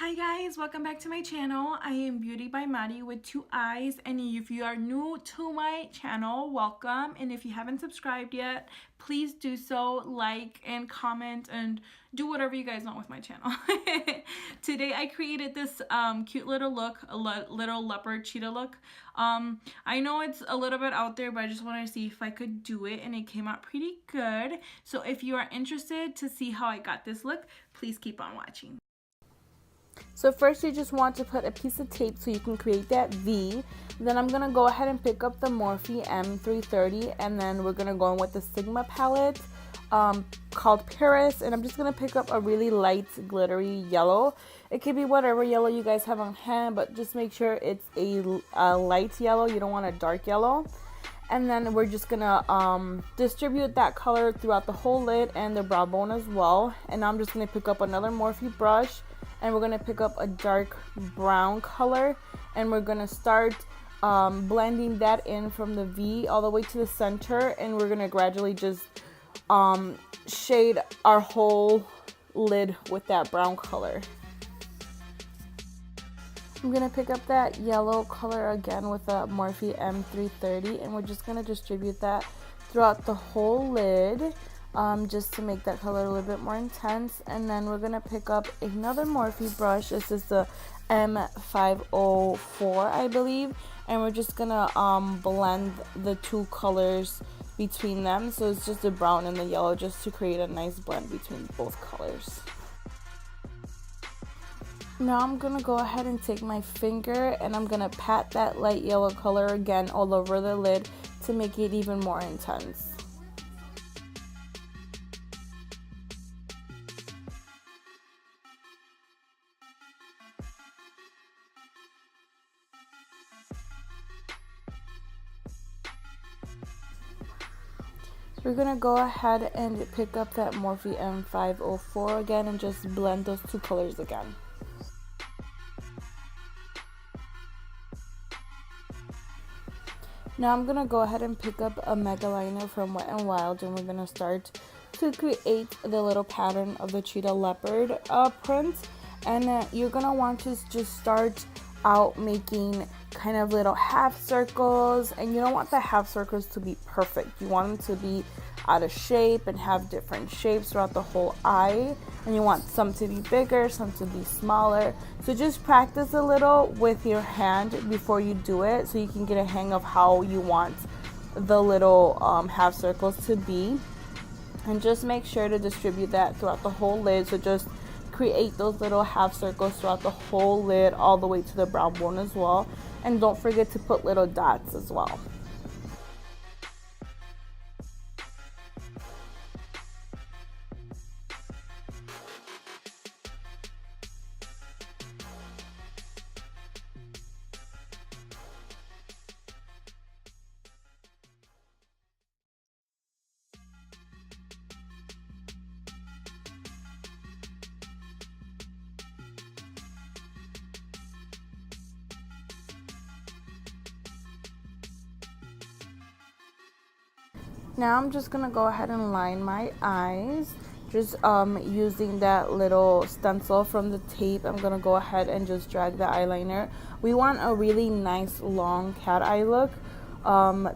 Hi guys, welcome back to my channel. I am Beauty by Maddie with 2 eyes, and if you are new to my channel, welcome. And if you haven't subscribed yet, please do so, like and comment and do whatever you guys want with my channel. Today I created this cute little look, a little leopard cheetah look. I know it's a little bit out there, but I just wanted to see if I could do it, and it came out pretty good. So if you are interested to see how I got this look, please keep on watching. So first you just want to put a piece of tape so you can create that V. Then I'm going to go ahead and pick up the Morphe M330, and then we're going to go in with the Sigma palette called Paris, and I'm just going to pick up a really light glittery yellow. It could be whatever yellow you guys have on hand, but just make sure it's a light yellow. You don't want a dark yellow. And then we're just gonna distribute that color throughout the whole lid and the brow bone as well. And now I'm just gonna pick up another Morphe brush, and we're gonna pick up a dark brown color, and we're gonna start blending that in from the V all the way to the center, and we're gonna gradually just shade our whole lid with that brown color. I'm going to pick up that yellow color again with a Morphe M330, and we're just going to distribute that throughout the whole lid just to make that color a little bit more intense. And then we're going to pick up another Morphe brush. This is the M504, I believe, and we're just going to blend the two colors between them. So it's just the brown and the yellow, just to create a nice blend between both colors. Now I'm going to go ahead and take my finger, and I'm going to pat that light yellow color again all over the lid to make it even more intense. We're going to go ahead and pick up that Morphe M504 again and just blend those two colors again. Now I'm going to go ahead and pick up a mega liner from Wet n Wild, and we're going to start to create the little pattern of the cheetah leopard print. And you're going to want to just start out making kind of little half circles, and you don't want the half circles to be perfect. You want them to be out of shape and have different shapes throughout the whole eye, and you want some to be bigger, some to be smaller. So just practice a little with your hand before you do it, so you can get a hang of how you want the little half circles to be. And just make sure to distribute that throughout the whole lid. So just create those little half circles throughout the whole lid all the way to the brow bone as well. And don't forget to put little dots as well. Now I'm just gonna go ahead and line my eyes, just using that little stencil from the tape. I'm gonna go ahead and just drag the eyeliner. We want a really nice long cat eye look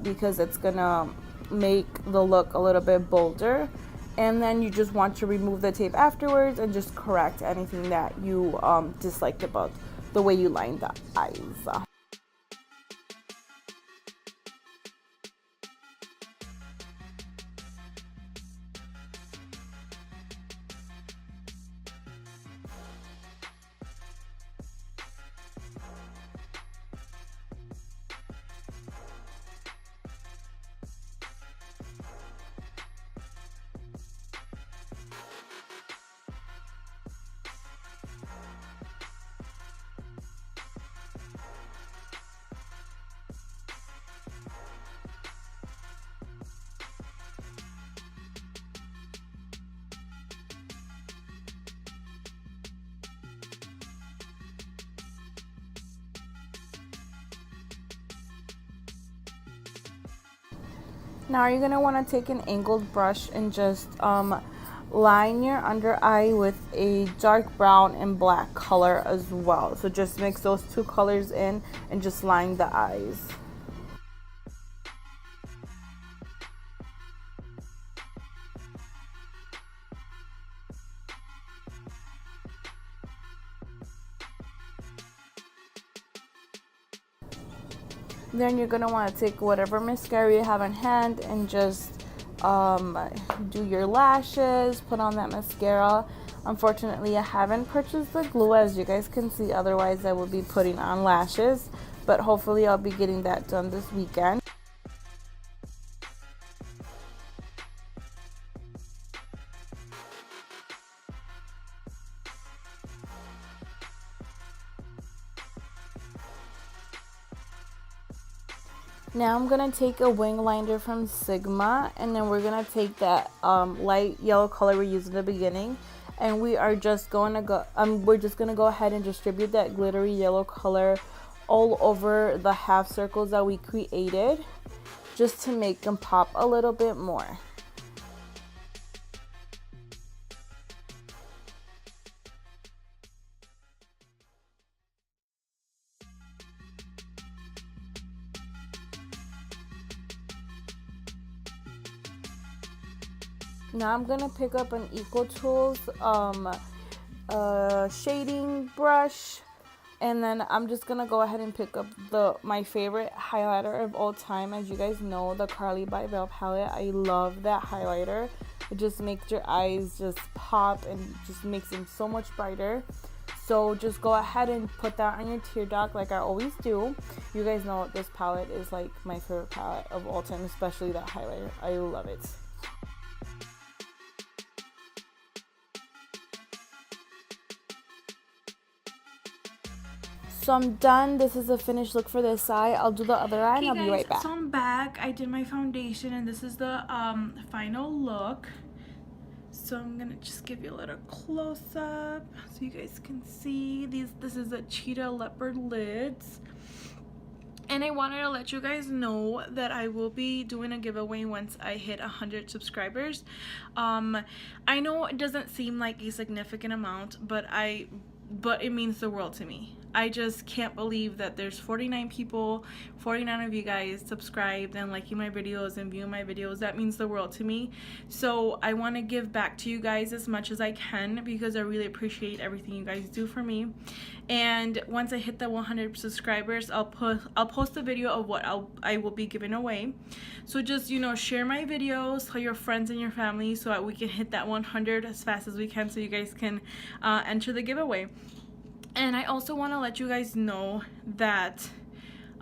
because it's gonna make the look a little bit bolder. And then you just want to remove the tape afterwards and just correct anything that you disliked about the way you lined the eyes. Now you're going to want to take an angled brush and just line your under eye with a dark brown and black color as well. So just mix those two colors in and just line the eyes. Then you're gonna want to take whatever mascara you have on hand and just do your lashes, put on that mascara. Unfortunately, I haven't purchased the glue, as you guys can see, otherwise I would be putting on lashes, but hopefully I'll be getting that done this weekend. Now I'm gonna take a wing liner from Sigma, and then we're gonna take that light yellow color we used in the beginning, and we're just gonna go ahead and distribute that glittery yellow color all over the half circles that we created, just to make them pop a little bit more. Now I'm gonna pick up an Equal Tools shading brush, and then I'm just gonna go ahead and pick up my favorite highlighter of all time. As you guys know, the Carli Bybel palette. I love that highlighter. It just makes your eyes just pop and just makes them so much brighter. So just go ahead and put that on your tear duct like I always do. You guys know this palette is like my favorite palette of all time, especially that highlighter. I love it. So I'm done. This is the finished look for this eye. I'll do the other eye and I'll be right back. So I'm back. I did my foundation and this is the final look. So I'm gonna just give you a little close up so you guys can see these. This is a Cheetah Leopard Lids. And I wanted to let you guys know that I will be doing a giveaway once I hit 100 subscribers. I know it doesn't seem like a significant amount, but it means the world to me. I just can't believe that there's 49 of you guys subscribed and liking my videos and viewing my videos. That means the world to me. So I want to give back to you guys as much as I can because I really appreciate everything you guys do for me. And once I hit the 100 subscribers, I'll post a video of what I will be giving away. So just, you know, share my videos, tell your friends and your family so that we can hit that 100 as fast as we can so you guys can enter the giveaway. And I also want to let you guys know that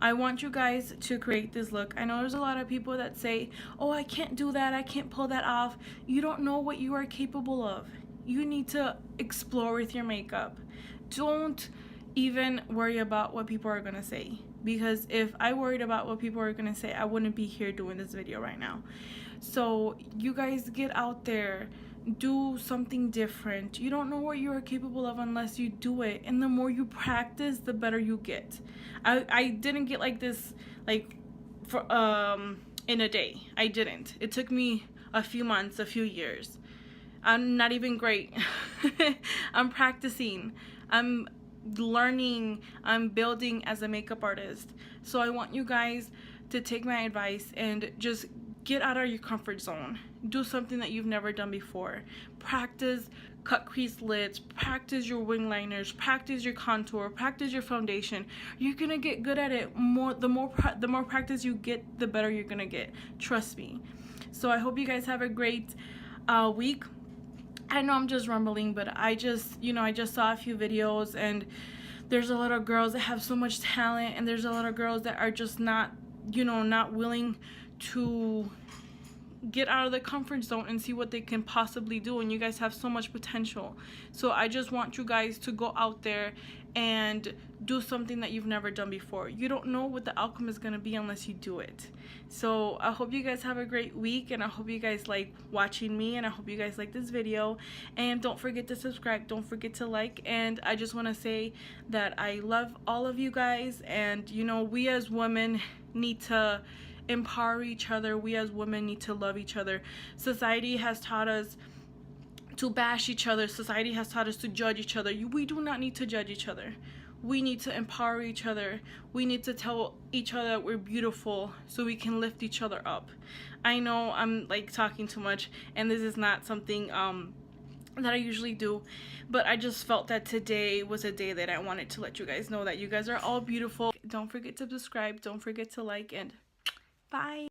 I want you guys to create this look. I know there's a lot of people that say, oh, I can't do that, I can't pull that off. You don't know what you are capable of. You need to explore with your makeup. Don't even worry about what people are gonna say, because if I worried about what people are gonna say, I wouldn't be here doing this video right now. So you guys get out there, do something different. You don't know what you are capable of unless you do it, and the more you practice, the better you get. I didn't get like this in a day. I didn't. It took me a few months, a few years. I'm not even great. I'm practicing, I'm learning, I'm building as a makeup artist. So I want you guys to take my advice and just get out of your comfort zone. Do something that you've never done before. Practice cut crease lids, practice your wing liners, practice your contour, practice your foundation. You're gonna get good at it. The more practice you get, the better you're gonna get. Trust me. So I hope you guys have a great week. I know I'm just rumbling, but I just saw a few videos, and there's a lot of girls that have so much talent, and there's a lot of girls that are just not willing to get out of the comfort zone and see what they can possibly do. And you guys have so much potential. So I just want you guys to go out there and do something that you've never done before. You don't know what the outcome is going to be unless you do it. So I hope you guys have a great week, and I hope you guys like watching me, and I hope you guys like this video. And don't forget to subscribe, don't forget to like. And I just want to say that I love all of you guys, and you know, we as women need to empower each other. We as women need to love each other. Society has taught us to bash each other. Society has taught us to judge each other. We do not need to judge each other. We need to empower each other. We need to tell each other that we're beautiful so we can lift each other up. I know I'm like talking too much, and this is not something that I usually do, but I just felt that today was a day that I wanted to let you guys know that you guys are all beautiful. Don't forget to subscribe, don't forget to like, and bye.